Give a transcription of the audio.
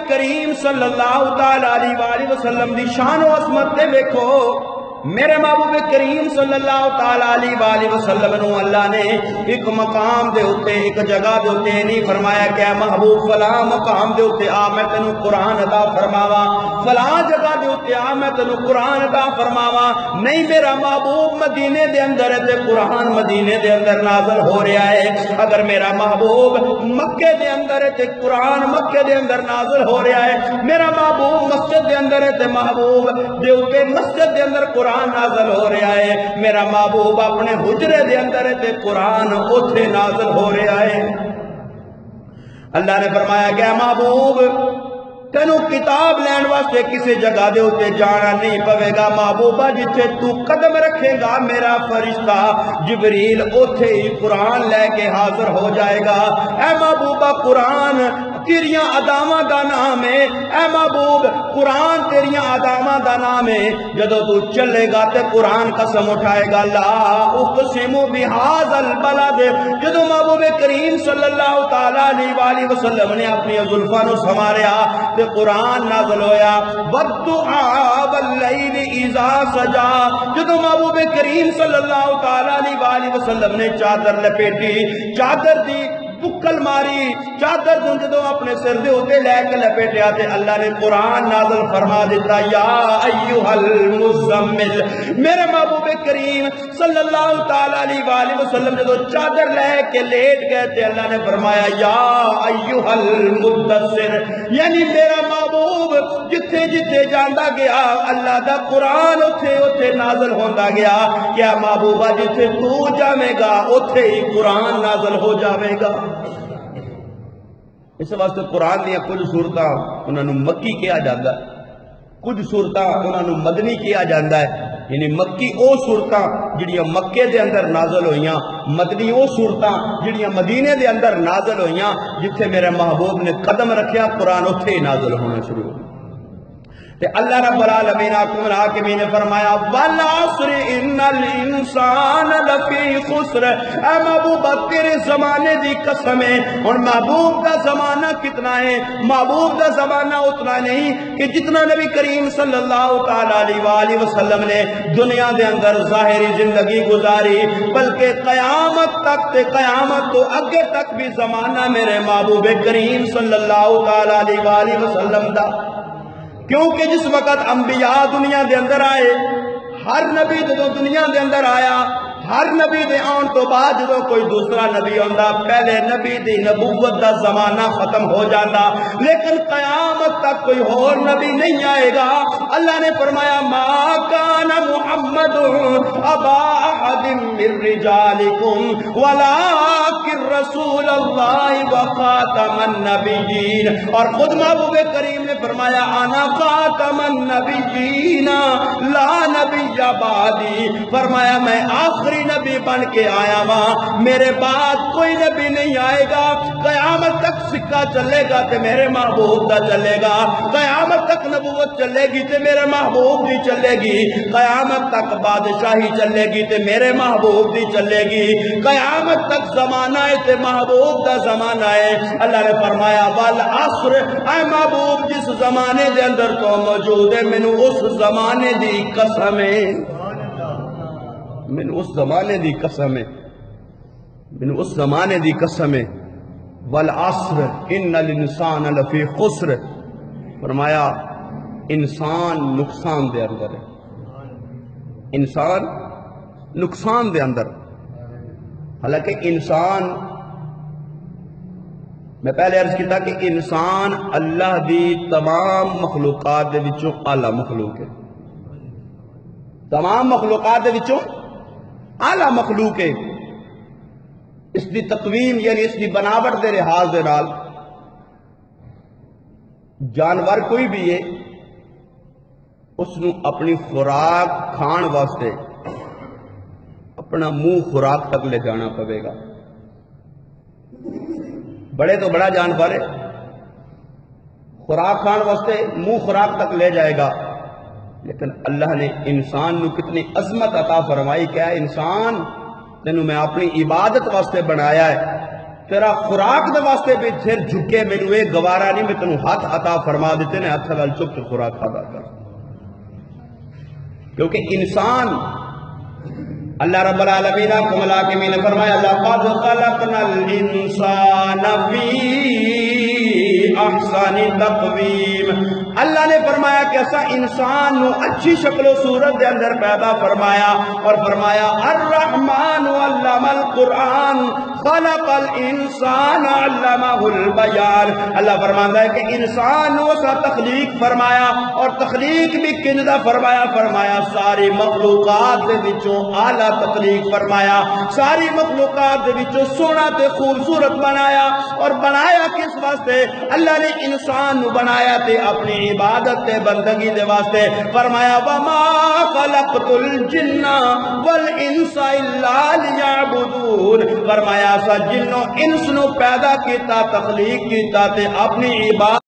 کریم صلی اللہ تعالی علیہ وآلہ وسلم دی شان و عظمت تے دیکھو میرے محبوب کریم صلی اللہ تعالی علیہ وآلہ وسلم نو اللہ نے ایک مقام دے ہوتے ایک جگہ دے ہوتے نہیں فرمایا کہ اے محبوب فلاں مقام دے ہوتے آ میں تینوں قرآن عطا فرماوا فلاں جگہ دے ہوتے آ میں تینوں قرآن عطا فرماوا نہیں میرا محبوب مدینے دے اندر ہے تے قرآن مدینے دے اندر نازل ہو رہا ہے اگر میرا محبوب مکے دے اندر ہے تے قرآن مکے دے اندر نازل ہو رہا ہے میرا محبوب مسجد دے اندر ہے تے محبوب دے ہوتے مسجد دے اندر قرآن نازل ہو رہا ہے میرا محبوب اپنے حجرے دے اندر ہے تے قرآن اوتھے نازل ہو رہا ہے اللہ نے فرمایا کہ محبوب تینوں کتاب لین واسطے کسی جگہ دے ہوتے جانا نہیں پوے گا محبوبہ جتھے تو قدم رکھے گا میرا فرشتہ جبریل اوتھے ہی قرآن لے کے حاضر ہو جائے گا اے محبوبہ قرآن تیریاں ادامہ دا نام ہے اے محبوب قرآن تیریاں ادامہ دا نام ہے جدو تو چلے گا تے قرآن قسم اٹھائے گا لا اقسم بہذا البلد جدو محبوب کریم صلی اللہ تعالی علیہ وآلہ وسلم نے اپنی زلفاں نو سنواریا تے قرآن نازل ہویا والدعاء واللیل اذا سجا جدو محبوب کریم صلی اللہ تعالی علیہ وآلہ وسلم نے چادر لپیٹی چادر دی بکل ماری چادر دوں جدو اپنے سر دے ہوتے لے کے لپیٹے آتے اللہ نے قرآن نازل فرما دیتا یا ایوہ المزمل میرے محبوب کریم صلی اللہ تعالی علیہ وآلہ وسلم جدو چادر لے کے لیٹ گئے تھے اللہ نے فرمایا یا ایوہ المدثر یعنی میرا محبوب جتھے جتھے جاندہ گیا اللہ دا قرآن اتھے نازل ہوندہ گیا کیا محبوبہ جتھے تو جامے گا اتھے ہی قرآن نازل ہو جاوے گا اس واسطے قرآن دیا کچھ صورتاں انہوں نے مکی کیا جاندہ ہے کچھ صورتاں انہوں نے مدنی کیا جاندہ ہے یعنی مکی او صورتاں جڑیاں مکے دے اندر نازل ہوئیاں مدنی او صورتاں جڑیاں مدینے دے اندر نازل ہوئیاں جتھے میرے محبوب نے قدم رکھیا قرآن اتھے نازل ہونا شروع ہو کہ اللہ رب العالمین حاکمین نے فرمایا والعصر ان الانسان لفی خسر اے محبوب تیرے زمانے دی قسم ہے اور محبوب کا زمانہ کتنا ہے محبوب کا زمانہ اتنا نہیں کہ جتنا نبی کریم صلی اللہ تعالی علیہ وآلہ وسلم نے دنیا دے اندر ظاہری زندگی گزاری بلکہ قیامت تک تے قیامت تو اگے تک بھی زمانہ میرے محبوب کریم صلی اللہ تعالی علیہ وآلہ وسلم دا کیونکہ جس وقت انبیاء دنیا دے اندر آئے ہر نبی جدو دنیا دے اندر آیا ہر نبی دے آن تو بعد جدو کوئی دوسرا نبی ہوندہ پہلے نبی دی نبوت دا زمانہ ختم ہو جاتا لیکن قیامت تک کوئی اور نبی نہیں آئے گا اللہ نے فرمایا ما کان محمد ابا احد من رجالکم ولکن رسول اللہ وخاتم النبیین اور خود محبوب کریم نے فرمایا انا خاتم النبیین لا نبی بعدی فرمایا میں آخری نبی بن کے آیا ہاں میرے بعد کوئی نبی نہیں آئے گا قیامت تک سکہ چلے گا تے میرے محبوب دا چلے گا قیامت تک نبوت چلے گی تے میرے محبوب دی چلے گی قیامت تک بادشاہی چلے گی تے میرے محبوب دی چلے گی قیامت تک زمانہ ہے تے محبوب دا زمانہ ہے اللہ نے فرمایا والعصر اے محبوب جس زمانے دے اندر تو موجود ہے میں اس زمانے دی قسم ہے من اس زمانے دی قسم ہے من اس زمانے دی قسم ہے والعصر ان الانسان لفی خسر فرمایا انسان نقصان دے اندر ہے انسان نقصان دے اندر حالانکہ انسان میں پہلے عرض کیتا کہ انسان اللہ دی تمام مخلوقات دے وچوں اعلیٰ مخلوق ہے تمام مخلوقات دے وچوں اعلیٰ مخلوق ہے اس دی تقویم یعنی اس دی بناوٹ دے لحاظ دے نال جانور کوئی بھی ہے اس نو اپنی خوراک کھان واسطے اپنا منہ خوراک تک لے جانا پوے گا بڑے تو بڑا جانور ہے خوراک کھان واسطے منہ خوراک تک لے جائے گا لیکن اللہ نے انسان نو کتنی عظمت عطا فرمائی کیا ہے انسان تینوں میں اپنی عبادت واسطے بنایا ہے تیرا خوراک دے واسطے بھی پھر جھکے میرے ایک گوارا نہیں میں تنوں ہاتھ عطا فرما دیتے نے ہاتھ وال چپ کے خوراک ادا کر. کیونکہ انسان اللہ رب العالمین کو ملاکمی نے فرمایا لَقَدْ خَلَقْنَا الْإِنسَانَ فِي أَحْسَنِ تَقْوِيمٍ. اللہ نے فرمایا کہ ایسا انسان نو اچھی شکل و صورت دے اندر پیدا فرمایا اور فرمایا الرحمن علم القرآن خلق الانسان علمہ البیان. اللہ فرماتا ہے کہ انسان نو ایسا تخلیق فرمایا اور تخلیق بھی کندا فرمایا فرمایا ساری مخلوقات دے وچوں اعلیٰ تخلیق فرمایا ساری مخلوقات دے وچوں سونا تے خوبصورت بنایا اور بنایا کس واسطے اللہ نے انسان نو بنایا تے اپنی عبادت تے بندگی دے واسطے فرمایا وَمَا خَلَقْتُ الْجِنَّ وَالْإِنسَ إِلَّا لِيَعْبُدُونَ. فرمایا سا جنوں انس نو پیدا کیتا تخلیق کیتا تے اپنی عبادت